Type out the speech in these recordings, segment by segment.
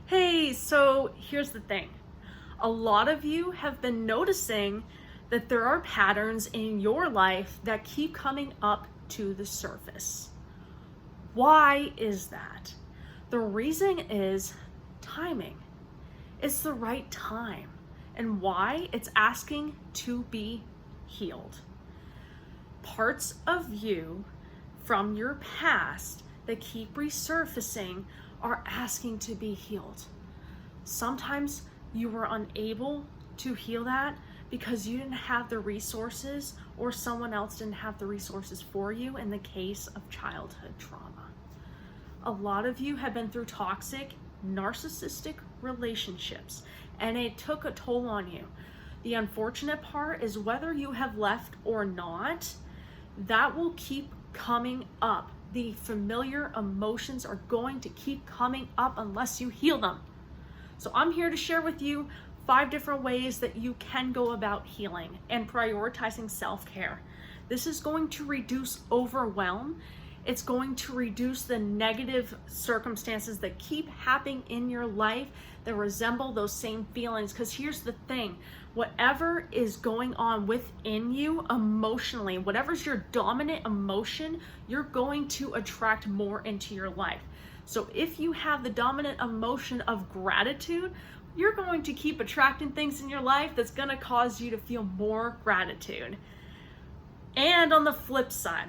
Hey, so here's the thing. A lot of you have been noticing that there are patterns in your life that keep coming up to the surface. Why is that? The reason is timing. It's the right time. And why? It's asking to be healed. Parts of you from your past that keep resurfacing are asking to be healed. Sometimes you were unable to heal that because you didn't have the resources or someone else didn't have the resources for you in the case of childhood trauma. A lot of you have been through toxic, narcissistic relationships and it took a toll on you. The unfortunate part is whether you have left or not, that will keep coming up. The familiar emotions are going to keep coming up unless you heal them. So I'm here to share with you 5 different ways that you can go about healing and prioritizing self-care. This is going to reduce overwhelm. It's going to reduce the negative circumstances that keep happening in your life that resemble those same feelings. Because here's the thing, whatever is going on within you emotionally, whatever's your dominant emotion, you're going to attract more into your life. So if you have the dominant emotion of gratitude, you're going to keep attracting things in your life that's going to cause you to feel more gratitude. And on the flip side,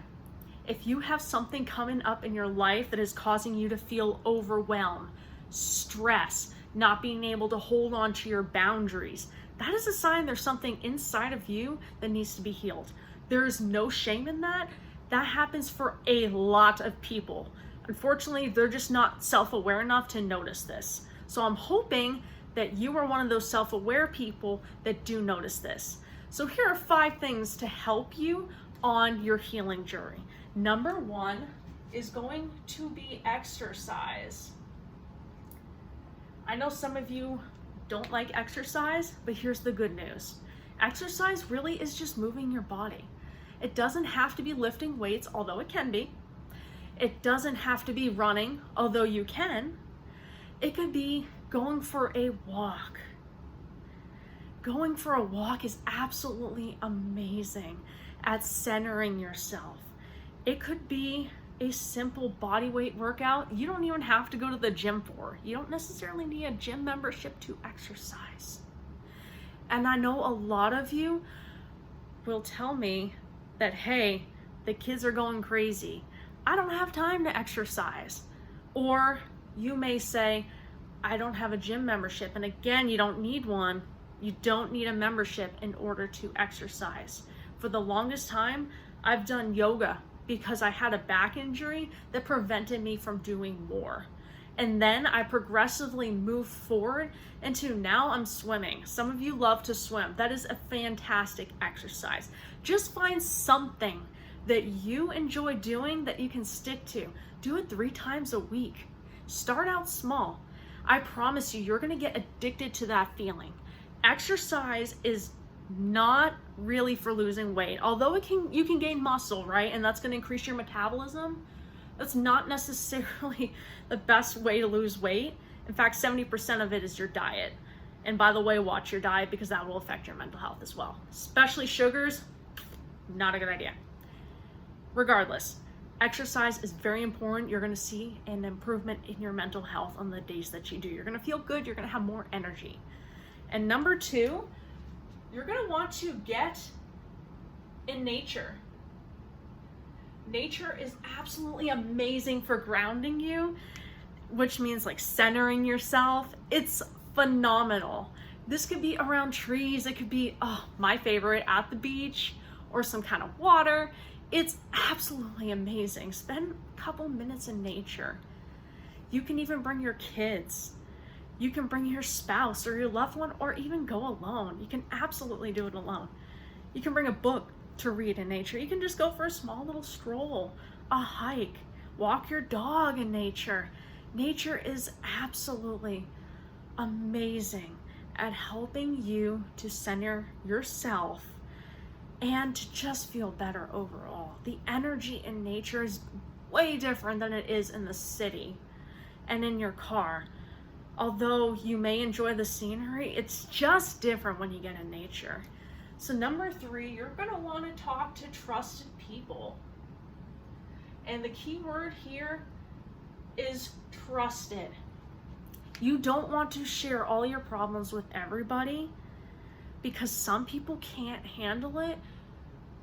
if you have something coming up in your life that is causing you to feel overwhelmed, stress, not being able to hold on to your boundaries, that is a sign there's something inside of you that needs to be healed. There is no shame in that. That happens for a lot of people. Unfortunately, they're just not self-aware enough to notice this. So I'm hoping that you are one of those self-aware people that do notice this. So here are 5 things to help you on your healing journey. Number 1 is going to be exercise. I know some of you don't like exercise, but here's the good news. Exercise really is just moving your body. It doesn't have to be lifting weights, although it can be. It doesn't have to be running, although you can. It could be going for a walk. Going for a walk is absolutely amazing at centering yourself. It could be a simple body weight workout you don't even have to go to the gym for. You don't necessarily need a gym membership to exercise. And I know a lot of you will tell me that, hey, the kids are going crazy. I don't have time to exercise. Or you may say, I don't have a gym membership. And again, you don't need one. You don't need a membership in order to exercise. For the longest time, I've done yoga because I had a back injury that prevented me from doing more. And then I progressively moved forward into now I'm swimming. Some of you love to swim. That is a fantastic exercise. Just find something that you enjoy doing that you can stick to. Do it 3 times a week. Start out small. I promise you, you're gonna get addicted to that feeling. Exercise is not really for losing weight, although you can gain muscle, right? And that's going to increase your metabolism. That's not necessarily the best way to lose weight. In fact, 70% of it is your diet. And by the way, watch your diet because that will affect your mental health as well. Especially sugars, not a good idea. Regardless, exercise is very important. You're going to see an improvement in your mental health on the days that you do. You're going to feel good. You're going to have more energy. And number 2, you're going to want to get in nature. Nature is absolutely amazing for grounding you, which means like centering yourself. It's phenomenal. This could be around trees. It could be, my favorite, at the beach or some kind of water. It's absolutely amazing. Spend a couple minutes in nature. You can even bring your kids. You can bring your spouse or your loved one, or even go alone. You can absolutely do it alone. You can bring a book to read in nature. You can just go for a small little stroll, a hike, walk your dog in nature. Nature is absolutely amazing at helping you to center yourself and to just feel better overall. The energy in nature is way different than it is in the city and in your car. Although you may enjoy the scenery, it's just different when you get in nature. So number 3, you're going to want to talk to trusted people. And the key word here is trusted. You don't want to share all your problems with everybody, because some people can't handle it,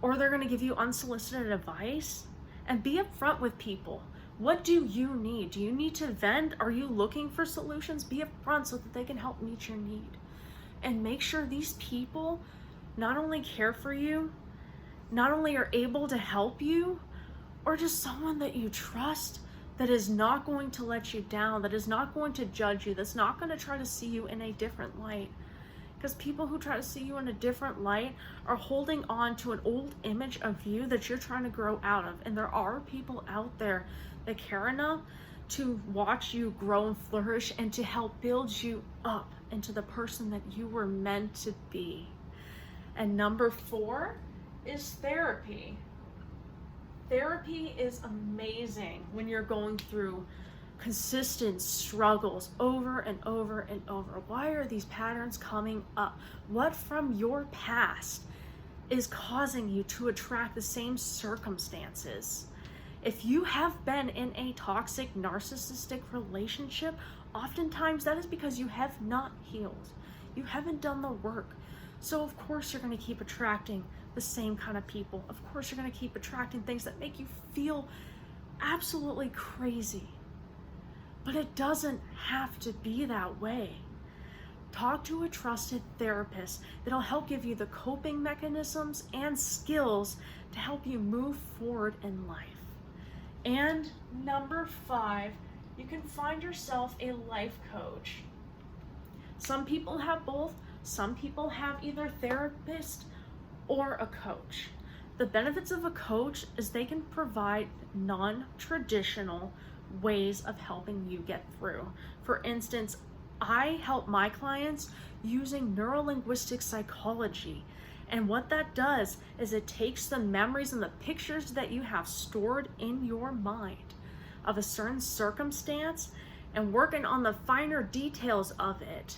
or they're going to give you unsolicited advice. And be upfront with people. What do you need? Do you need to vent? Are you looking for solutions? Be upfront so that they can help meet your need. And make sure these people not only care for you, not only are able to help you, or just someone that you trust, that is not going to let you down, that is not going to judge you, that's not going to try to see you in a different light. Because people who try to see you in a different light are holding on to an old image of you that you're trying to grow out of. And there are people out there that care enough to watch you grow and flourish and to help build you up into the person that you were meant to be. And number 4 is therapy. Therapy is amazing when you're going through consistent struggles over and over and over. Why are these patterns coming up? What from your past is causing you to attract the same circumstances? If you have been in a toxic, narcissistic relationship, oftentimes that is because you have not healed. You haven't done the work. So of course you're going to keep attracting the same kind of people. Of course you're going to keep attracting things that make you feel absolutely crazy. But it doesn't have to be that way. Talk to a trusted therapist that'll help give you the coping mechanisms and skills to help you move forward in life. And number 5, you can find yourself a life coach. Some people have both. Some people have either therapist or a coach. The benefits of a coach is they can provide non-traditional ways of helping you get through. For instance, I help my clients using neuro-linguistic psychology. And what that does is it takes the memories and the pictures that you have stored in your mind of a certain circumstance and working on the finer details of it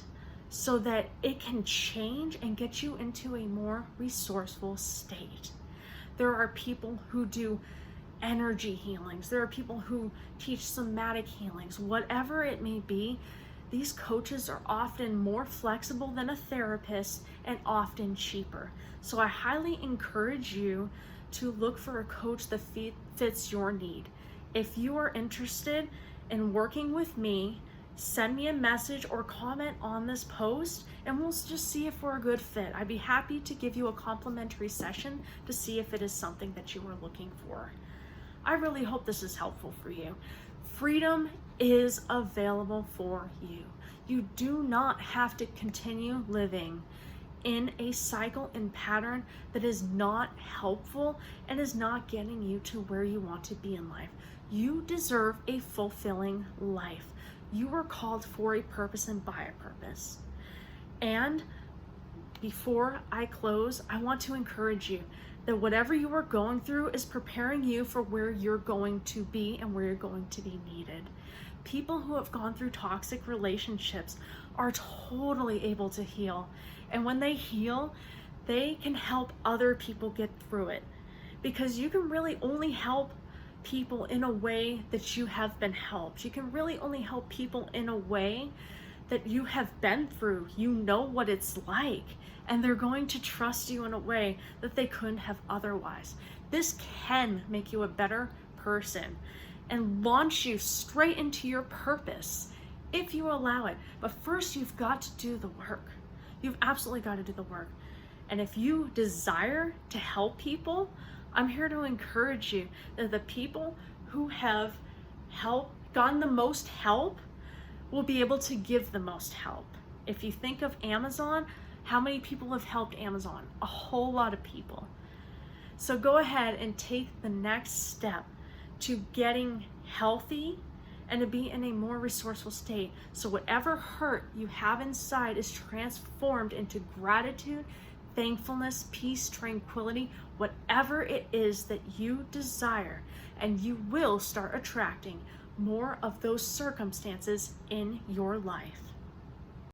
so that it can change and get you into a more resourceful state. There are people who do energy healings. There are people who teach somatic healings. Whatever it may be, these coaches are often more flexible than a therapist and often cheaper. So I highly encourage you to look for a coach that fits your need. If you are interested in working with me, send me a message or comment on this post and we'll just see if we're a good fit. I'd be happy to give you a complimentary session to see if it is something that you are looking for. I really hope this is helpful for you. Freedom is available for you. You do not have to continue living in a cycle and pattern that is not helpful and is not getting you to where you want to be in life. You deserve a fulfilling life. You were called for a purpose and by a purpose. And before I close, I want to encourage you that whatever you are going through is preparing you for where you're going to be and where you're going to be needed. People who have gone through toxic relationships are totally able to heal. And when they heal, they can help other people get through it. Because you can really only help people in a way that you have been helped. You can really only help people in a way that you have been through. You know what it's like. And they're going to trust you in a way that they couldn't have otherwise. This can make you a better person and launch you straight into your purpose if you allow it. But first, you've got to do the work. You've absolutely got to do the work. And if you desire to help people, I'm here to encourage you that the people who have gotten the most help will be able to give the most help. If you think of Amazon, how many people have helped Amazon? A whole lot of people. So go ahead and take the next step to getting healthy and to be in a more resourceful state. So whatever hurt you have inside is transformed into gratitude, thankfulness, peace, tranquility, whatever it is that you desire, and you will start attracting more of those circumstances in your life.